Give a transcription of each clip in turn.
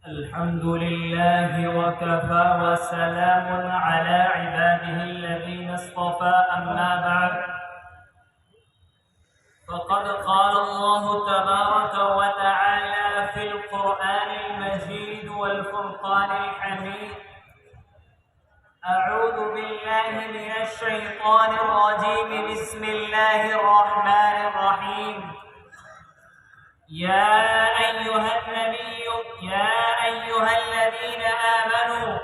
الحمد لله وكفى وسلام على عباده الذين اصطفى أما بعد فقد قال الله تبارك وتعالى في القرآن المجيد والفرقان الحميد أعوذ بالله من الشيطان الرجيم بسم الله الرحمن الرحيم يا أيها الذين آمنوا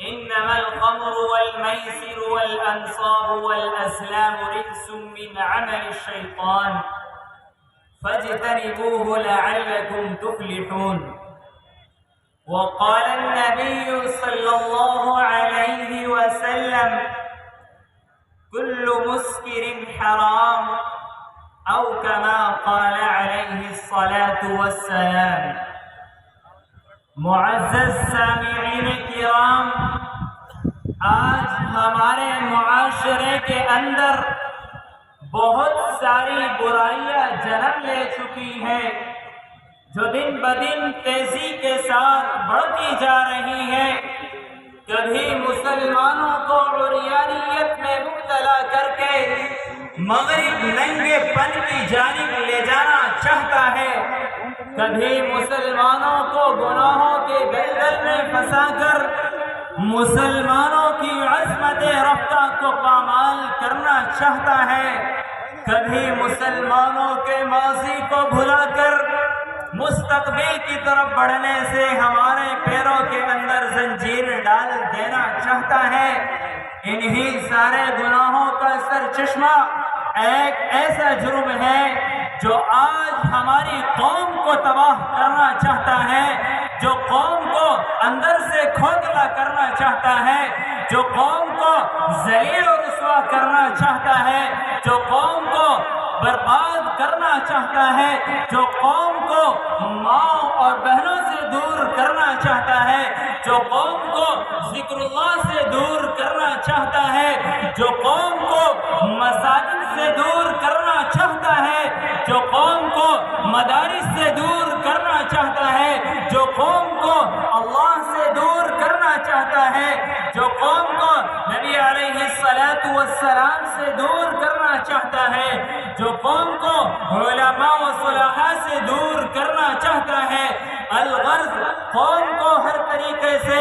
إنما الخمر والميسر والأنصاب والأزلام رجس من عمل الشيطان فاجتنبوه لعلكم تفلحون. وقال النبي صلى الله عليه وسلم كل مسكر حرام أو كما قال عليه الصلاة والسلام. معزز سامعین کرام، آج ہمارے معاشرے کے اندر بہت ساری برائیاں جنم لے چکی ہیں جو دن بدن تیزی کے ساتھ بڑھتی جا رہی ہیں. کبھی مسلمانوں کو عریانیت میں مبتلا کر کے مغرب ننگے پن کی جانب لے جانا چاہتا ہے، کبھی مسلمانوں کو گناہوں کے دلدل میں پھنسا کر مسلمانوں کی عصمت رفتہ کو پامال کرنا چاہتا ہے، کبھی مسلمانوں کے ماضی کو بھلا کر مستقبل کی طرف بڑھنے سے ہمارے پیروں کے اندر زنجیر ڈال دینا چاہتا ہے. انہی سارے گناہوں کا سرچشمہ ایک ایسا جرم ہے جو آج ہماری قوم کو تباہ کرنا چاہتا ہے، جو قوم کو اندر سے کھوکھلا کرنا چاہتا ہے، جو قوم کو ذلیل و رسوا کرنا چاہتا ہے، جو قوم کو برباد کرنا چاہتا ہے، جو قوم کو ماں اور بہنوں سے دور کرنا چاہتا ہے، جو قوم کو ذکر اللہ سے دور کرنا چاہتا ہے، جو قوم کو مساجد سے دور کرنا چاہتا ہے، جو قوم کو مدارس سے دور کرنا چاہتا ہے، جو قوم کو اللہ سے دور کرنا چاہتا ہے، جو قوم کو نبی علیہ السلام سے دور کرنا چاہتا ہے، جو قوم کو علماء و صلحاء سے دور کرنا چاہتا ہے. الغرض قوم کو ہر طریقے سے،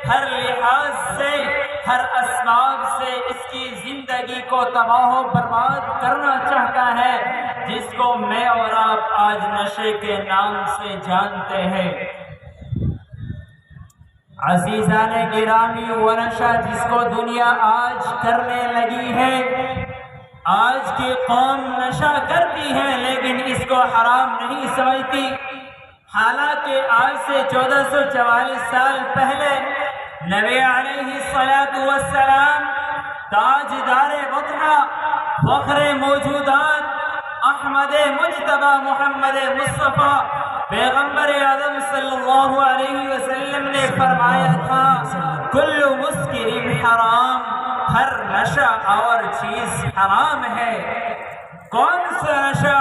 ہر لحاظ سے، ہر اسباب سے اس کی زندگی کو تباہ و برباد کرنا چاہتا ہے، جس کو میں اور آپ آج نشے کے نام سے جانتے ہیں. عزیزان گرامی، وہ نشہ جس کو دنیا آج کرنے لگی ہے، آج کی قوم نشہ کرتی ہے لیکن اس کو حرام نہیں سمجھتی. حالانکہ آج سے 1444 سال پہلے نبی علیہ السلام تاجدار بطحہ، فخر موجودات، احمد مجتبی محمد مصطفیٰ پیغمبر اعظم صلی اللہ علیہ وسلم نے فرمایا تھا کل مسکر حرام، ہر نشہ اور چیز حرام ہے. کون سا نشہ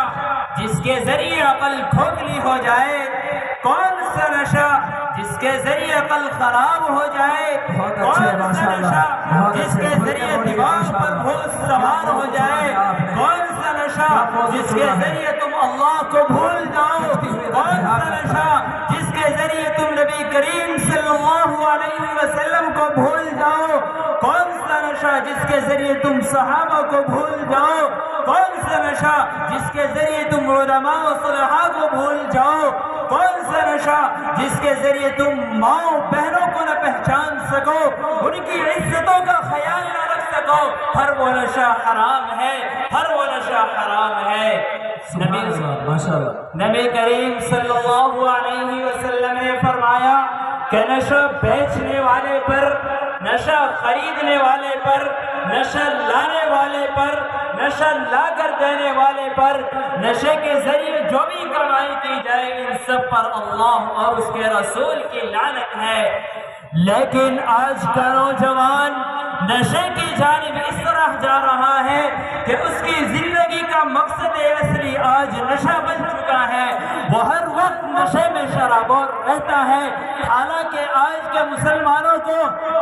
جس کے ذریعے عقل کھوکھلی ہو جائے، کون سا نشہ جس کے ذریعے عقل خراب ہو جائے، کون سا نشہ جس کے ذریعے دماغ پر بھوت سوار ہو جائے، کون سا نشہ جس کے ذریعے تم اللہ کو بھول جاؤ، کون سا نشہ جس کے ذریعے تم نبی کریم صلی اللہ علیہ وسلم کو بھول جاؤ، کون سا نشہ جس کے ذریعے تم صحابہ کو بھول جاؤ، کون سا نشہ جس کے ذریعے تم علماء و صلحاء کو بھول جاؤ، کون سا نشہ جس کے ذریعے تم ماں بہنوں کو نہ پہچان سکو، ان کی عزتوں کا خیال نہ رکھ سکو، ہر وہ نشہ حرام ہے، ہر وہ نشہ حرام ہے. نبی کریم صلی اللہ علیہ وسلم نے فرمایا کہ نشہ بیچنے والے پر، نشہ خریدنے والے پر، نشہ لانے والے پر، نشہ لا کر دینے والے پر، نشے کے ذریعے جو بھی کمائی کی جائے ان سب پر اللہ اور اس کے رسول کی لعنت ہے. لیکن آج کا نوجوان نشے کی جانب اس طرح جا رہا ہے کہ اس کی زندگی کا مقصد اصلی آج نشہ بن چکا ہے. وہ ہر وقت نشے میں شرابور رہتا ہے. حالانکہ آج کے مسلمانوں کو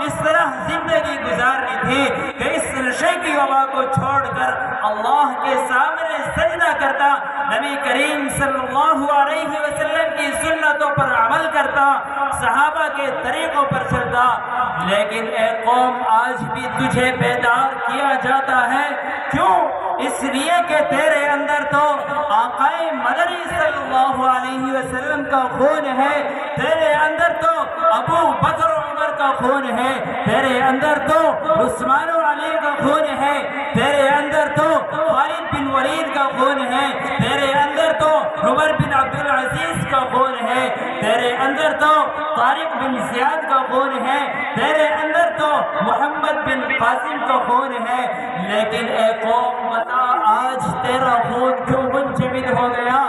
اس طرح زندگی گزارنی تھی کہ اس نشے کی وبا کو چھوڑ کر اللہ کے سامنے سجدہ کرتا, نبی کریم صلی اللہ علیہ وسلم کی سنتوں پر عمل کرتا, صحابہ کے طریقوں پر چلتا. لیکن اے قوم, آج بھی تجھے بیدار کیا جاتا ہے. کیوں؟ اس لیے کہ تیرے اندر تو آقائے مدنی صلی اللہ علیہ وسلم کا خون ہے, تیرے اندر تو ابو بکر و عمر کا خون ہے, تیرے اندر تو عثمان و علی کا خون ہے, تیرے اندر تو خالد بن ولید کا خون ہے, تیرے اندر تو عمر بن عبد العزیز کا خون ہے, تیرے اندر تو طارق بن زیاد کا خون ہے, تیرے اندر تو محمد بن قاسم کا خون ہے. لیکن اے قوم, بتا آج تیرا خون کیوں منجمد ہو گیا؟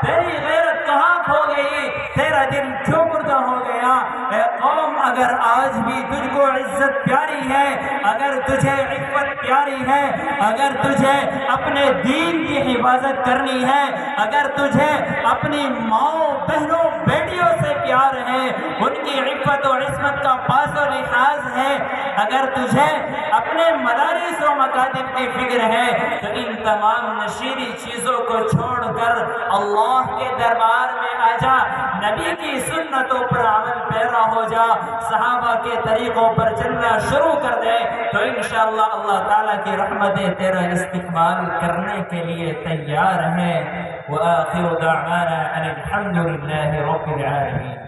تیری غیرت کہاں کھو گئی؟ تیرا دل کیوں مردہ ہو گیا؟ اے قوم, اگر آج بھی تجھ کو عزت پیاری ہے, اگر تجھے عفت پیاری ہے, اگر تجھے اپنے دین کی حفاظت کرنی ہے, اگر تجھے اپنی ماؤں بہنوں بیٹیوں سے پیار ہے, ان کی عفت و عصمت کا پاس و لحاظ ہے, اگر تجھے اپنے مدارس و مکاتب کی فکر ہے, تو ان تمام نشیلی چیزوں کو چھوڑ کر اللہ کے دربار میں آ جا, نبی کی سنتوں پر عمل پیرا ہو جا, صحابہ کے طریقوں پر چلنا شروع کر دے, تو انشاءاللہ اللہ تعالیٰ کی رحمتیں تیرا استقبال کرنے کے لیے تیار ہیں. وآخر دعوانا ان الحمد للہ رب العالمین.